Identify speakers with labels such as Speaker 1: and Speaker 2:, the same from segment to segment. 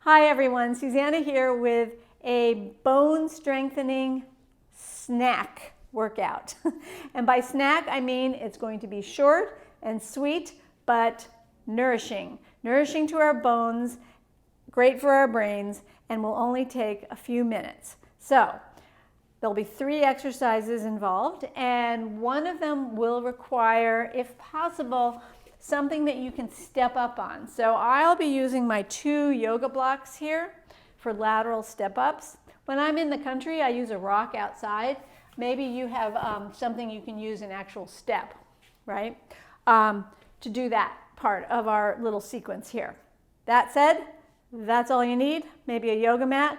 Speaker 1: Hi everyone, Susanna here with a bone strengthening snack workout. And by snack, I mean it's going to be short and sweet, but nourishing. Nourishing to our bones, great for our brains, and will only take a few minutes. So there'll be 3 exercises involved, and one of them will require, if possible, something that you can step up on. So I'll be using my 2 yoga blocks here for lateral step ups. When I'm in the country, I use a rock outside. Maybe you have something you can use an actual step, right? To do that part of our little sequence here. That said, that's all you need, maybe a yoga mat.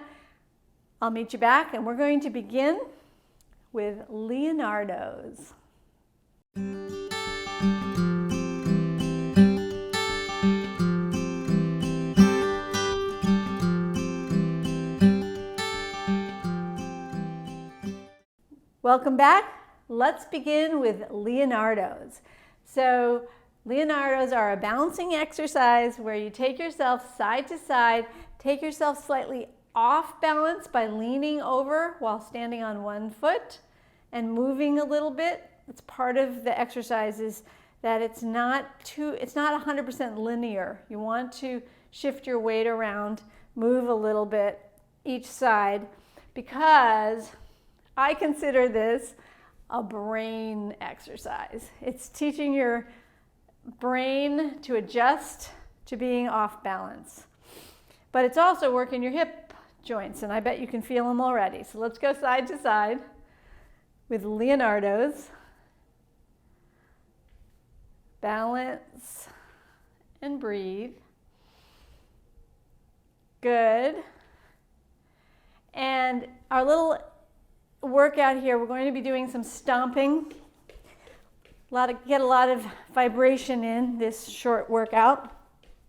Speaker 1: I'll meet you back, and we're going to begin with Leonardos. Welcome back. Let's begin with Leonardos. So Leonardos are a balancing exercise where you take yourself side to side, take yourself slightly off balance by leaning over while standing on one foot and moving a little bit. It's part of the exercise is that it's not 100% linear. You want to shift your weight around, move a little bit each side, because I consider this a brain exercise. It's teaching your brain to adjust to being off balance. But it's also working your hip joints, and I bet you can feel them already. So let's go side to side with Leonardos. Balance and breathe. Good. And our little workout here, we're going to be doing some stomping. Get a lot of vibration in this short workout.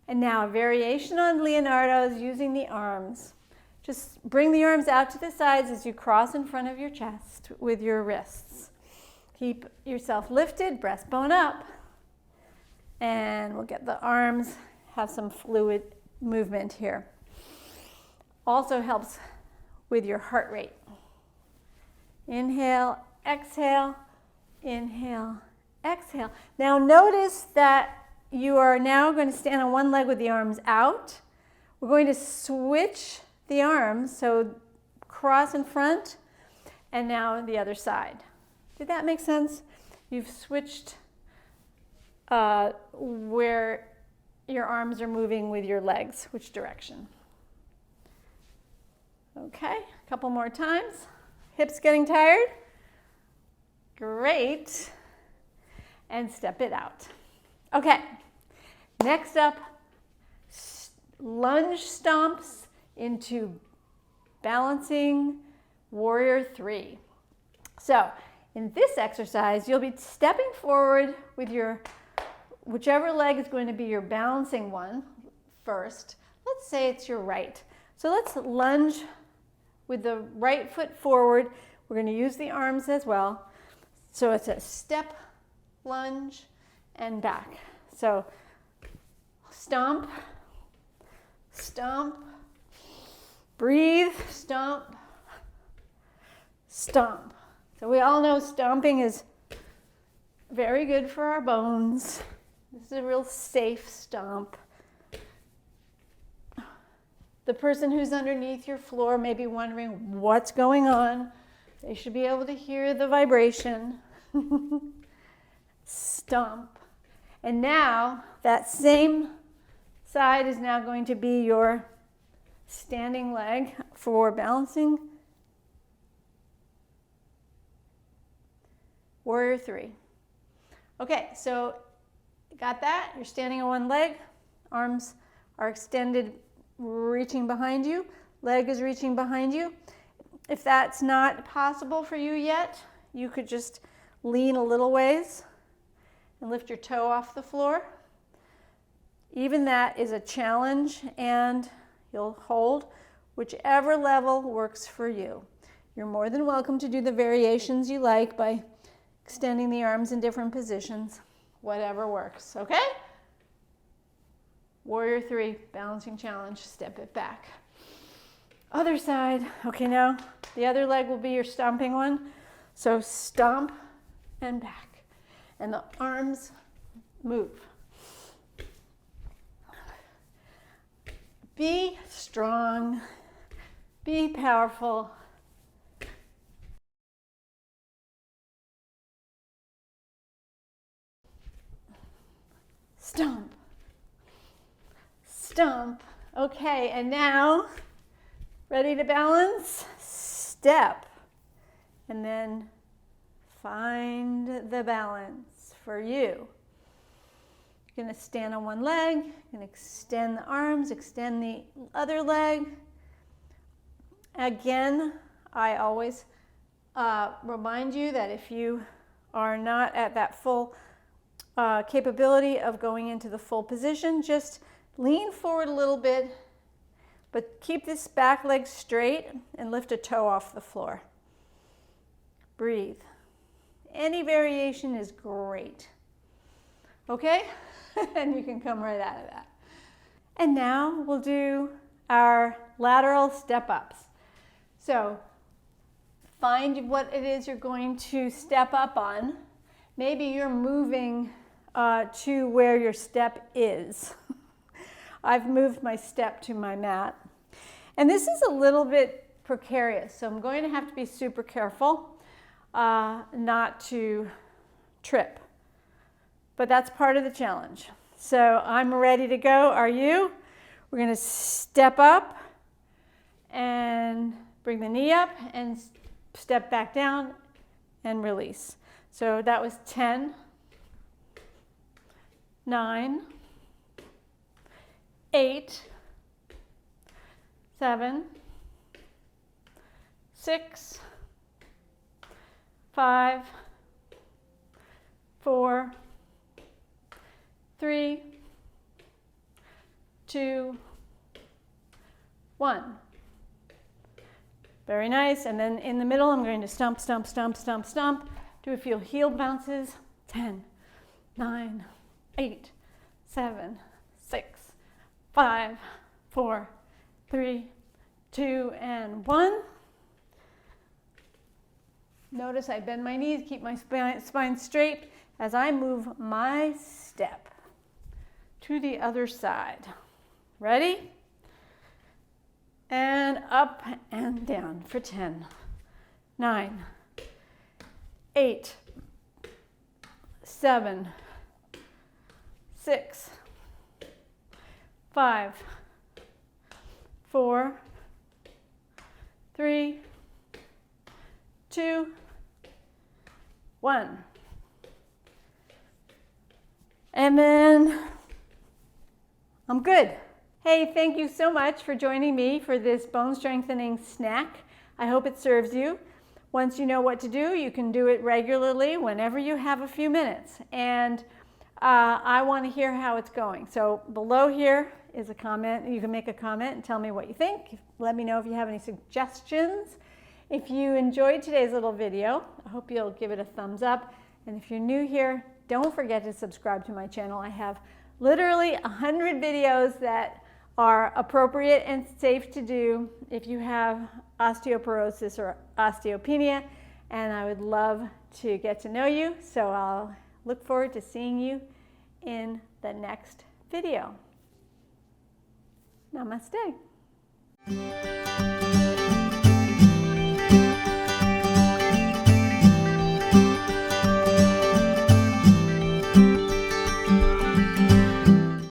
Speaker 1: And now a variation on Leonardos using the arms. Just bring the arms out to the sides as you cross in front of your chest with your wrists. Keep yourself lifted, breastbone up. And we'll get the arms, have some fluid movement here. Also helps with your heart rate. Inhale, exhale, inhale, exhale. Now notice that you are now going to stand on one leg with the arms out. We're going to switch the arms, so cross in front, and now the other side. Did that make sense? You've switched where your arms are moving with your legs, which direction. Okay, a couple more times. Hips getting tired? Great. And step it out. Okay, next up, lunge stomps into balancing warrior 3. So in this exercise, you'll be stepping forward with your whichever leg is going to be your balancing one first. Let's say it's your right. So let's lunge with the right foot forward. We're going to use the arms as well. So it's a step, lunge, and back. So stomp, stomp, breathe, stomp, stomp. So we all know stomping is very good for our bones. This is a real safe stomp. The person who's underneath your floor may be wondering what's going on. They should be able to hear the vibration. Stomp. And now that same side is now going to be your standing leg for balancing. Warrior 3. Okay, so got that? You're standing on one leg. Arms are extended, reaching behind you. Leg is reaching behind you. If that's not possible for you yet, you could just lean a little ways and lift your toe off the floor. Even that is a challenge, and you'll hold whichever level works for you. You're more than welcome to do the variations you like by extending the arms in different positions. Whatever works, okay? Warrior 3, balancing challenge, step it back. Other side. Okay, now the other leg will be your stomping one. So stomp and back. And the arms move. Be strong. Be powerful. Stomp. Stomp. Okay, and now, ready to balance? Step. And then find the balance for you. You're going to stand on one leg, you're going to extend the arms, extend the other leg. Again, I always remind you that if you are not at that full capability of going into the full position, just lean forward a little bit, but keep this back leg straight and lift a toe off the floor. Breathe. Any variation is great. Okay? And you can come right out of that. And now we'll do our lateral step ups. So find what it is you're going to step up on. Maybe you're moving to where your step is. I've moved my step to my mat. And this is a little bit precarious, so I'm going to have to be super careful not to trip. But that's part of the challenge. So I'm ready to go. Are you? We're going to step up and bring the knee up and step back down and release. So that was 10, 9, 8, 7, 6, 5, 4, 3, 2, 1. Very nice. And then in the middle, I'm going to stomp, stomp, stomp, stomp, stomp. Do a few heel bounces. 10, 9, 8, 7, 6, 5, 4, 3, 2, and 1. Notice I bend my knees, keep my spine straight as I move my step to the other side. Ready? And up and down for 10, 9, 8, 7, 6, 5, 4, 3, 2, 1. And then I'm good. Hey, thank you so much for joining me for this bone strengthening snack. I hope it serves you. Once you know what to do, you can do it regularly whenever you have a few minutes. And I want to hear how it's going. So below here is a comment. You can make a comment and tell me what you think. Let me know if you have any suggestions. If you enjoyed today's little video, I hope you'll give it a thumbs up. And if you're new here, don't forget to subscribe to my channel. I have literally 100 videos that are appropriate and safe to do if you have osteoporosis or osteopenia, and I would love to get to know you. So I'll look forward to seeing you in the next video. Namaste.